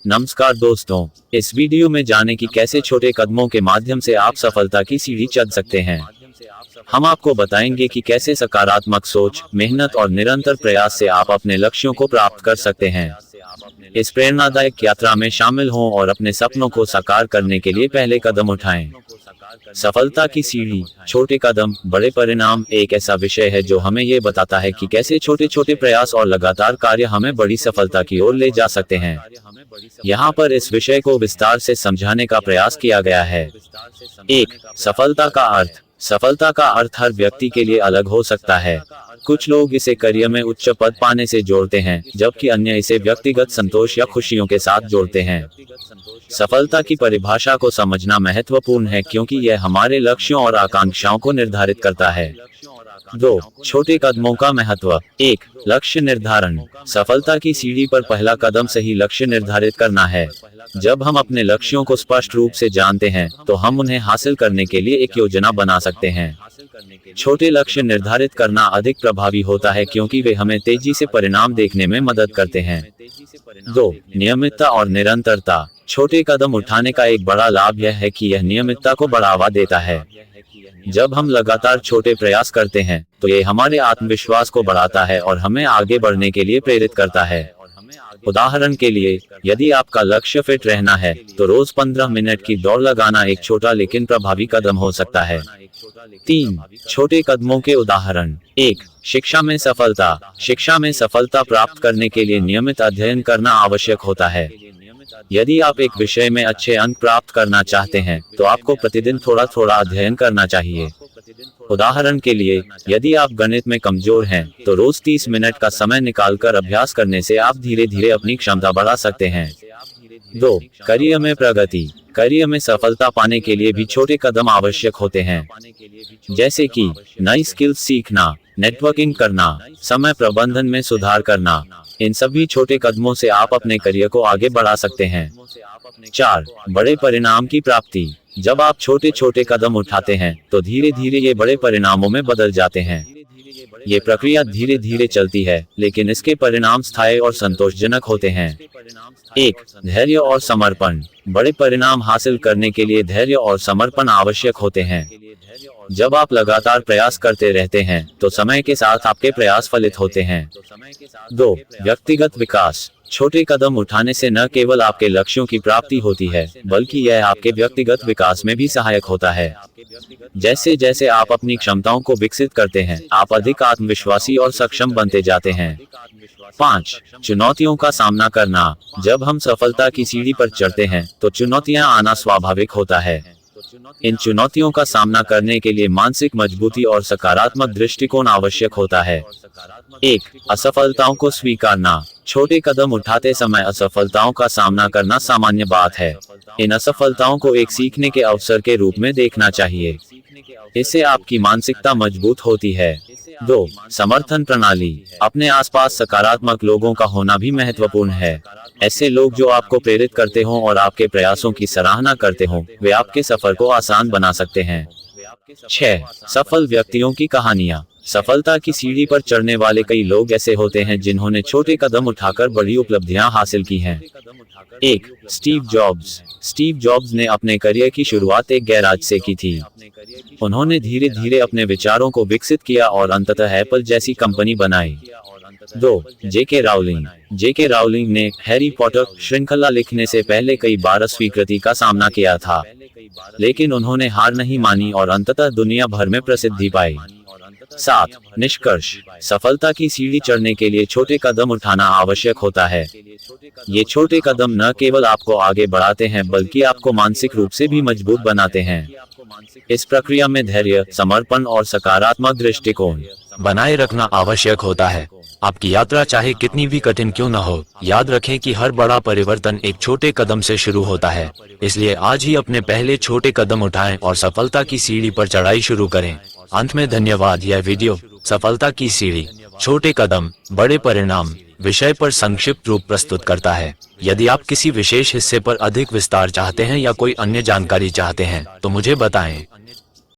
नमस्कार दोस्तों, इस वीडियो में जाने की कैसे छोटे कदमों के माध्यम से आप सफलता की सीढ़ी चढ़ सकते हैं। हम आपको बताएंगे कि कैसे सकारात्मक सोच, मेहनत और निरंतर प्रयास से आप अपने लक्ष्यों को प्राप्त कर सकते हैं। इस प्रेरणादायक यात्रा में शामिल हों और अपने सपनों को साकार करने के लिए पहले कदम उठाएं। सफलता की सीढ़ी, छोटे कदम बड़े परिणाम एक ऐसा विषय है जो हमें ये बताता है कि कैसे छोटे छोटे प्रयास और लगातार कार्य हमें बड़ी सफलता की ओर ले जा सकते हैं। यहाँ पर इस विषय को विस्तार से समझाने का प्रयास किया गया है। 1. सफलता का अर्थ। सफलता का अर्थ हर व्यक्ति के लिए अलग हो सकता है। कुछ लोग इसे करियर में उच्च पद पाने से जोड़ते हैं, जबकि अन्य इसे व्यक्तिगत संतोष या खुशियों के साथ जोड़ते हैं। सफलता की परिभाषा को समझना महत्वपूर्ण है क्योंकि यह हमारे लक्ष्यों और आकांक्षाओं को निर्धारित करता है। 2. छोटे कदमों का महत्व। 1. लक्ष्य निर्धारण। सफलता की सीढ़ी पर पहला कदम सही लक्ष्य निर्धारित करना है। जब हम अपने लक्ष्यों को स्पष्ट रूप से जानते हैं, तो हम उन्हें हासिल करने के लिए एक योजना बना सकते हैं। छोटे लक्ष्य निर्धारित करना अधिक प्रभावी होता है क्योंकि वे हमें तेजी से परिणाम देखने में मदद करते हैं। 2. नियमितता और निरंतरता। छोटे कदम उठाने का एक बड़ा लाभ यह है कि यह नियमितता को बढ़ावा देता है। जब हम लगातार छोटे प्रयास करते हैं, तो ये हमारे आत्मविश्वास को बढ़ाता है और हमें आगे बढ़ने के लिए प्रेरित करता है। उदाहरण के लिए, यदि आपका लक्ष्य फिट रहना है, तो रोज 15 मिनट की दौड़ लगाना एक छोटा लेकिन प्रभावी कदम हो सकता है। 3. छोटे कदमों के उदाहरण। 1. शिक्षा में सफलता। शिक्षा में सफलता प्राप्त करने के लिए नियमित अध्ययन करना आवश्यक होता है। यदि आप एक विषय में अच्छे अंक प्राप्त करना चाहते हैं, तो आपको प्रतिदिन थोड़ा थोड़ा अध्ययन करना चाहिए। उदाहरण के लिए, यदि आप गणित में कमजोर हैं, तो रोज 30 मिनट का समय निकालकर अभ्यास करने से आप धीरे धीरे अपनी क्षमता बढ़ा सकते हैं। 2. करियर में प्रगति। करियर में सफलता पाने के लिए भी छोटे कदम आवश्यक होते हैं, जैसे कि नई स्किल्स सीखना, नेटवर्किंग करना, समय प्रबंधन में सुधार करना। इन सभी छोटे कदमों से आप अपने करियर को आगे बढ़ा सकते हैं। 4. बड़े परिणाम की प्राप्ति। जब आप छोटे छोटे कदम उठाते हैं, तो धीरे धीरे ये बड़े परिणामों में बदल जाते हैं। ये प्रक्रिया धीरे धीरे चलती है, लेकिन इसके परिणाम स्थायी और संतोषजनक होते हैं। 1. धैर्य और समर्पण। बड़े परिणाम हासिल करने के लिए धैर्य और समर्पण आवश्यक होते हैं। जब आप लगातार प्रयास करते रहते हैं, तो समय के साथ आपके प्रयास फलित होते हैं। 2. व्यक्तिगत विकास। छोटे कदम उठाने से न केवल आपके लक्ष्यों की प्राप्ति होती है, बल्कि यह आपके व्यक्तिगत विकास में भी सहायक होता है। जैसे जैसे आप अपनी क्षमताओं को विकसित करते हैं, आप अधिक आत्मविश्वासी और सक्षम बनते जाते हैं। 5. चुनौतियों का सामना करना। जब हम सफलता की सीढ़ी पर चढ़ते हैं, तो चुनौतियां आना स्वाभाविक होता है। इन चुनौतियों का सामना करने के लिए मानसिक मजबूती और सकारात्मक दृष्टिकोण आवश्यक होता है। 1. असफलताओं को स्वीकारना। छोटे कदम उठाते समय असफलताओं का सामना करना सामान्य बात है। इन असफलताओं को एक सीखने के अवसर के रूप में देखना चाहिए। इससे आपकी मानसिकता मजबूत होती है। 2. समर्थन प्रणाली। अपने आसपास सकारात्मक लोगों का होना भी महत्वपूर्ण है। ऐसे लोग जो आपको प्रेरित करते हों और आपके प्रयासों की सराहना करते हों, वे आपके सफर को आसान बना सकते हैं। 6. सफल व्यक्तियों की कहानियाँ। सफलता की सीढ़ी पर चढ़ने वाले कई लोग ऐसे होते हैं जिन्होंने छोटे कदम उठाकर बड़ी उपलब्धियां हासिल की हैं। 1. Steve jobs. स्टीव जॉब्स ने अपने करियर की शुरुआत एक गैराज से की थी। उन्होंने धीरे धीरे अपने विचारों को विकसित किया और अंततः एप्पल जैसी कंपनी बनाई। 2. जेके राउलिंग। जेके राउलिंग ने हैरी पॉटर श्रृंखला लिखने से पहले कई बार अस्वीकृति का सामना किया था, लेकिन उन्होंने हार नहीं मानी और अंततः दुनिया भर में प्रसिद्धि पाई। 7. निष्कर्ष। सफलता की सीढ़ी चढ़ने के लिए छोटे कदम उठाना आवश्यक होता है। ये छोटे कदम न केवल आपको आगे बढ़ाते हैं, बल्कि आपको मानसिक रूप से भी मजबूत बनाते हैं। इस प्रक्रिया में धैर्य, समर्पण और सकारात्मक दृष्टिकोण बनाए रखना आवश्यक होता है। आपकी यात्रा चाहे कितनी भी कठिन क्यों न हो, याद रखें कि हर बड़ा परिवर्तन एक छोटे कदम से शुरू होता है। इसलिए आज ही अपने पहले छोटे कदम उठाएं और सफलता की सीढ़ी पर चढ़ाई शुरू करें। अंत में धन्यवाद। यह वीडियो सफलता की सीढ़ी, छोटे कदम, बड़े परिणाम विषय पर संक्षिप्त रूप प्रस्तुत करता है। यदि आप किसी विशेष हिस्से पर अधिक विस्तार चाहते हैं या कोई अन्य जानकारी चाहते हैं, तो मुझे बताएं।